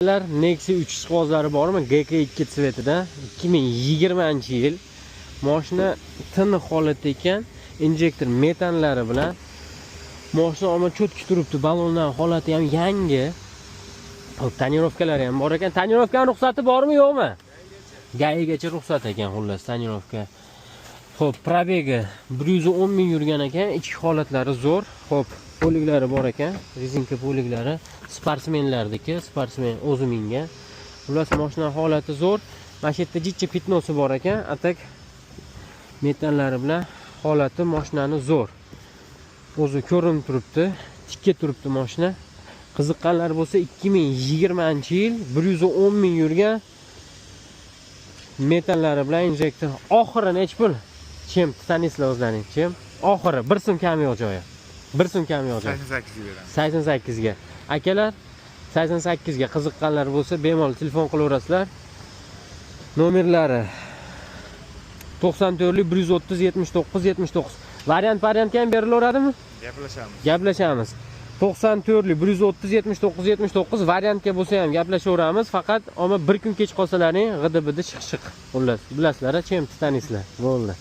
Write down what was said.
Nexi 3 ishqibozlari bormi? GK2 tsvetida 2020-yil. Mashina tiniq holatda ekan, injektor metanlari bilan. Mashina ama cho'tki turibdi, balondan holati ham yangi. Hop, tonirovkalari ham bor ekan. Tonirovkaning ruxsati bormi, yo'qmi? Gayigacha ruxsat ekan, xullas, tonirovka. Hop, probegi 110 ming yurgan ekan, ichki holatlari zo'r. Hop, poliklari bor ekan, rezinka poliklari, sportsmenlardiki, sportsmen o'zi mingan. Xullas, mashina holati zo'r. Mana shu yerda jichcha pitnosi bor ekan, atak metallari bilan holati mashinani zo'r. O'zi ko'rinib turibdi, tikka turibdi mashina. Qiziqqanlar bo'lsa 2020-yil 110 ming yurgan metallari bilan injektor. Oxiri nech pul? Chem tanisizlar o'zlaring, chem. Oxiri 1 so'm kam yo'q joyi. 1 so'm kam yo'q joyi. 88 ga beramiz. 88 ga. Akalar, 88 ga qiziqqanlar bo'lsa, bemalol telefon qilaverasizlar. Nomerlari 94 130 79 79. Variantga ham berilaveradimi? Gaplashamiz. 94 130 79 79 variantga bo'lsa ham gaplashaveramiz. Faqat ama bir kun kech qolsalaring g'idi-bidi shiq-shiq. Xullas, bilasizlar, chem tanisizlar. Bo'ldi.